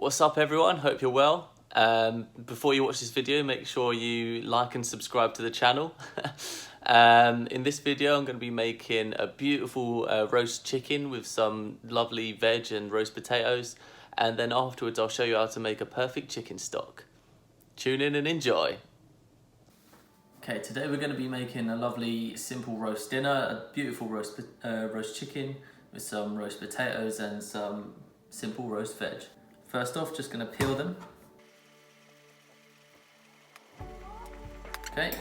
What's up everyone, hope you're well. Before you watch this video, make sure you like and subscribe to the channel. In this video I'm going to be making a beautiful roast chicken with some lovely veg and roast potatoes, and then afterwards I'll show you how to make a perfect chicken stock. Tune in and enjoy. Okay, today we're going to be making a lovely simple roast dinner, a beautiful roast chicken with some roast potatoes and some simple roast veg. First off, just going to peel them. Okay,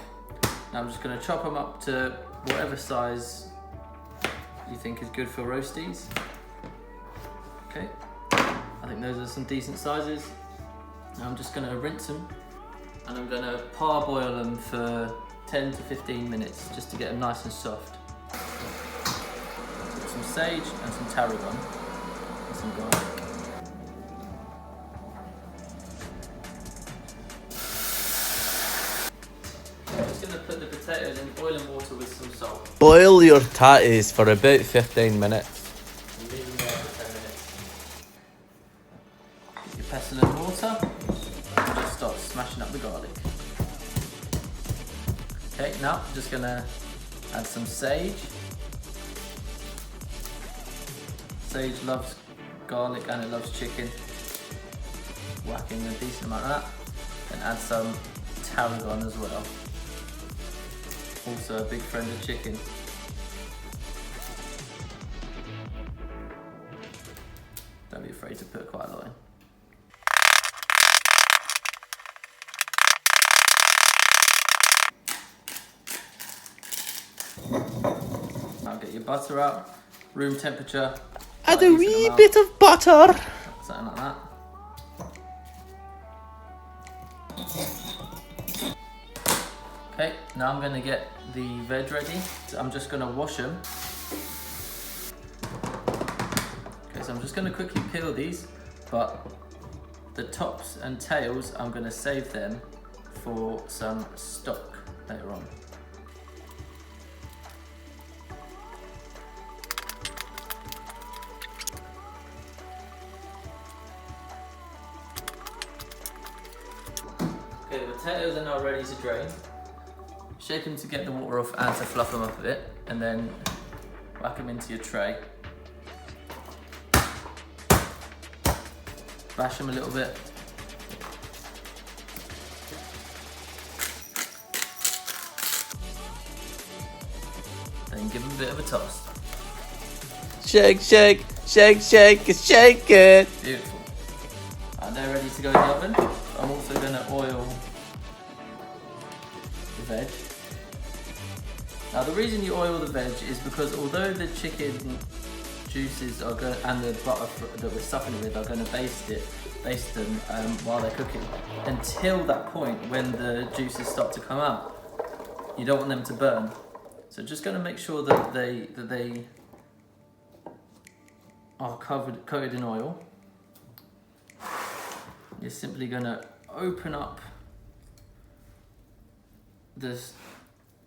now I'm just going to chop them up to whatever size you think is good for roasties. Okay, I think those are some decent sizes. Now I'm just going to rinse them and I'm going to parboil them for 10 to 15 minutes just to get them nice and soft. Put some sage and some tarragon and some garlic. Put the potatoes in boiling water with some salt. Boil your tatties for about 15 minutes. And leave them there for 10 minutes. Get your pestle and water and just start smashing up the garlic. Okay, now I'm just going to add some sage. Sage loves garlic and it loves chicken. Whacking a decent amount of that. And add some tarragon as well. Also a big friend of chicken. Don't be afraid to put quite a lot in. Now get your butter out, room temperature. Add a wee bit of butter. Something like that. Okay, now I'm going to get the veg ready. So I'm just going to wash them. Okay, so I'm just going to quickly peel these, but the tops and tails, I'm going to save them for some stock later on. Okay, the potatoes are now ready to drain. Shake them to get the water off and to fluff them up a bit, and then whack them into your tray. Bash them a little bit. Then give them a bit of a toss. Shake, shake, shake, shake, shake it. Beautiful. And they're ready to go in the oven. I'm also going to oil the veg. Now the reason you oil the veg is because although the chicken juices are going and the butter that we're stuffing it with are going to baste them while they're cooking, until that point when the juices start to come out, you don't want them to burn. So just going to make sure that they are coated in oil. You're simply going to open up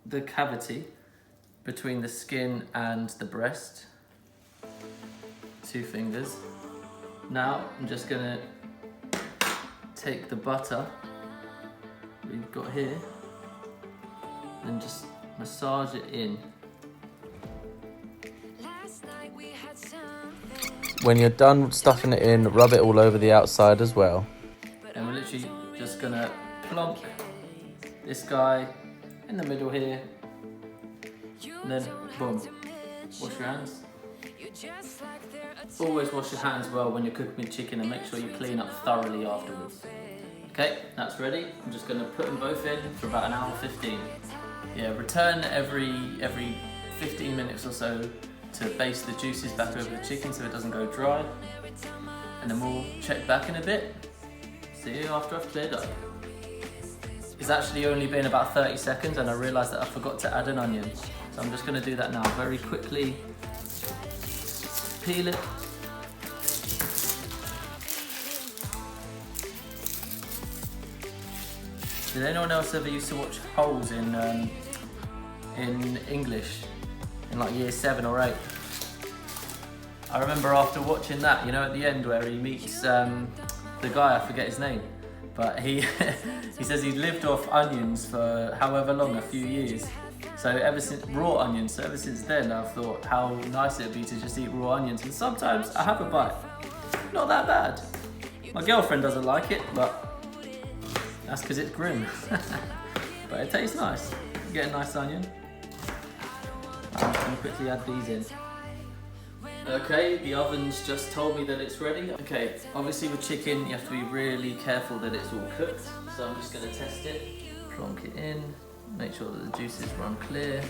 the cavity between the skin and the breast. 2 fingers. Now I'm just going to take the butter we've got here and just massage it in. When you're done stuffing it in, rub it all over the outside as well. And we're literally just going to plonk this guy in the middle here, and then boom, wash your hands. Always wash your hands well when you're cooking with chicken, and make sure you clean up thoroughly afterwards. Okay, that's ready. I'm just going to put them both in for about an hour 15. Yeah, return every 15 minutes or so to baste the juices back over the chicken so it doesn't go dry, and then we'll check back in a bit. See you after I've cleared up. It's actually only been about 30 seconds and I realised that I forgot to add an onion. So I'm just going to do that now. Very quickly peel it. Did anyone else ever used to watch Holes in English in like year 7 or 8? I remember after watching that, you know, at the end where he meets the guy, I forget his name, but he he says he's lived off onions for however long, a few years. So ever since raw onions, so ever since then I've thought how nice it'd be to just eat raw onions, and sometimes I have a bite. Not that bad. My girlfriend doesn't like it, but that's because it's grim. But it tastes nice. Get a nice onion. I'm just going to quickly add these in. Okay, the oven's just told me that it's ready. Okay, obviously with chicken you have to be really careful that it's all cooked. So I'm just going to test it. Plonk it in. Make sure that the juices run clear.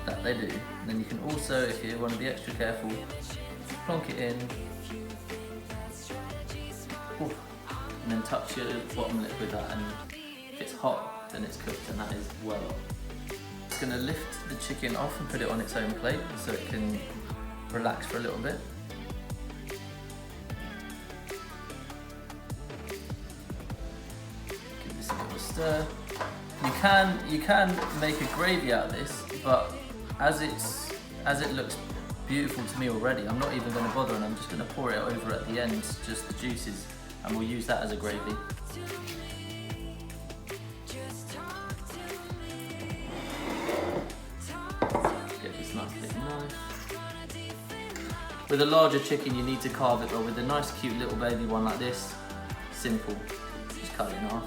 That they do. And then you can also, if you want to be extra careful, plonk it in. Ooh. And then touch your bottom lip with that, and if it's hot then it's cooked, and that is well on. Just going to lift the chicken off and put it on its own plate so it can relax for a little bit. Give this a bit of a stir. You can make a gravy out of this, but as it looks beautiful to me already, I'm not even going to bother, and I'm just going to pour it over at the end, just the juices, and we'll use that as a gravy. Get this nice big knife. With a larger chicken you need to carve it, but with a nice cute little baby one like this, simple, just cut it in half.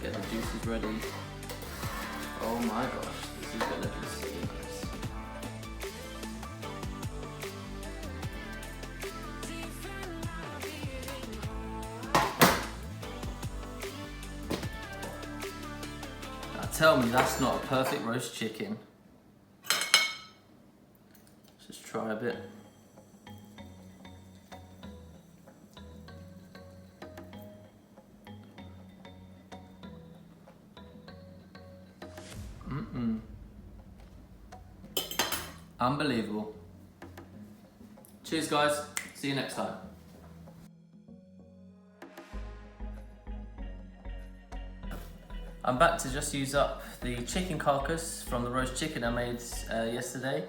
Get the juices ready. Oh my gosh, this is going to be so nice. Now tell me that's not a perfect roast chicken. Let's just try a bit. Unbelievable. Cheers guys, see you next time. I'm back to just use up the chicken carcass from the roast chicken I made yesterday,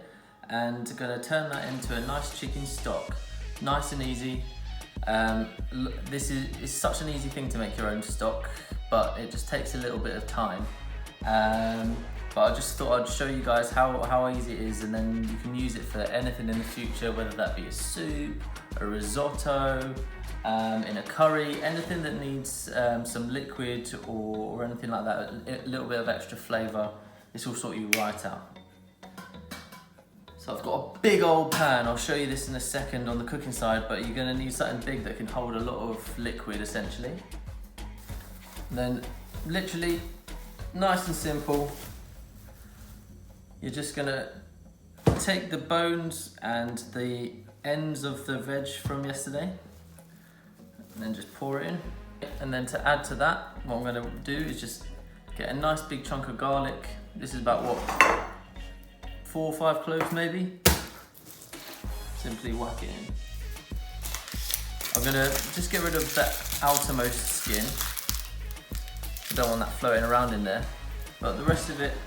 and gonna turn that into a nice chicken stock. Nice and easy. This is such an easy thing to make your own stock, but it just takes a little bit of time. But I just thought I'd show you guys how easy it is, and then you can use it for anything in the future, whether that be a soup, a risotto, in a curry, anything that needs some liquid or anything like that, a little bit of extra flavour. This will sort you right out. So I've got a big old pan. I'll show you this in a second on the cooking side, but you're going to need something big that can hold a lot of liquid essentially. And then literally nice and simple, you're just going to take the bones and the ends of the veg from yesterday and then just pour it in. And then to add to that, what I'm going to do is just get a nice big chunk of garlic. This is about what, 4 or 5 cloves maybe. Simply whack it in. I'm going to just get rid of that outermost skin. I don't want that floating around in there, but the rest of it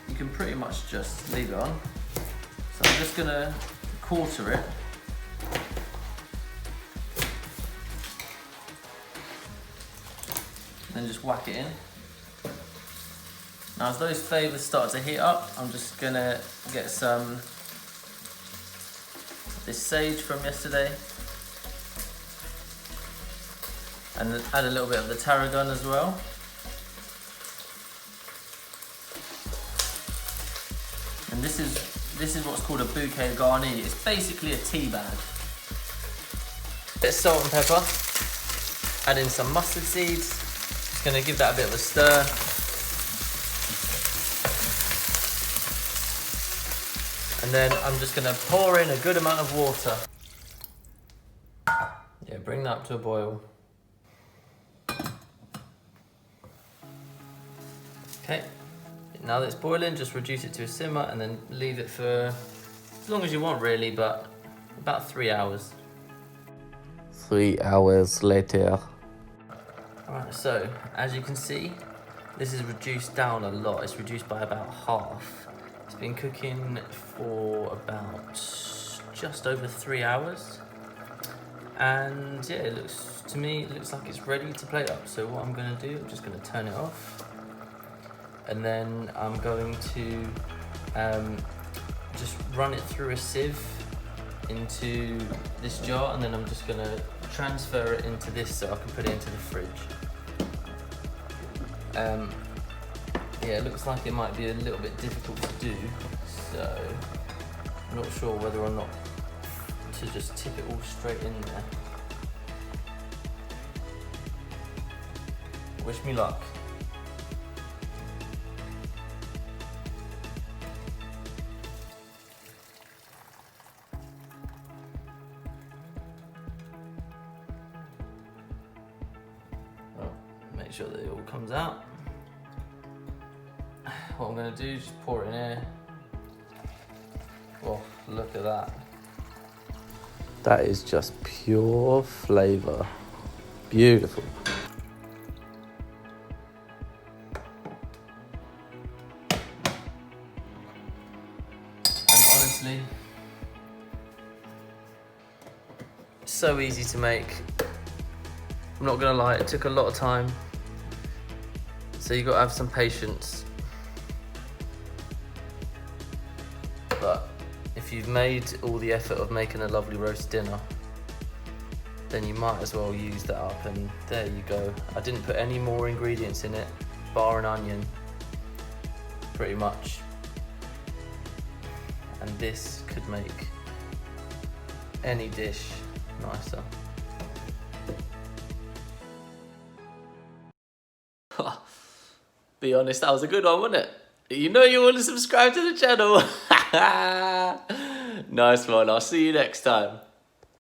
you can pretty much just leave it on. So I'm just going to quarter it. Then just whack it in. Now as those flavours start to heat up, I'm just going to get some this sage from yesterday, and then add a little bit of the tarragon as well. And this is what's called a bouquet garni. It's basically a tea bag. Bit of salt and pepper. Add in some mustard seeds. Just going to give that a bit of a stir. And then I'm just going to pour in a good amount of water. Yeah, bring that up to a boil. Okay. Now that it's boiling, just reduce it to a simmer and then leave it for as long as you want really, but about 3 hours. 3 hours later. Alright, so as you can see, this is reduced down a lot. It's reduced by about half. It's been cooking for about just over 3 hours. And yeah, it looks like it's ready to plate up. So what I'm gonna do, I'm just gonna turn it off, and then I'm going to just run it through a sieve into this jar, and then I'm just gonna transfer it into this so I can put it into the fridge. Yeah, it looks like it might be a little bit difficult to do, so I'm not sure whether or not to just tip it all straight in there. Wish me luck. Well, make sure that it all comes out. What I'm going to do is just pour it in here. Oh, look at that. That is just pure flavour. Beautiful. And honestly, it's so easy to make. I'm not going to lie, it took a lot of time. So you've got to have some patience. But if you've made all the effort of making a lovely roast dinner, then you might as well use that up, and there you go. I didn't put any more ingredients in it, bar an onion, pretty much. And this could make any dish nicer. Be honest, that was a good one, wasn't it? You know you want to subscribe to the channel. Nice one. I'll see you next time.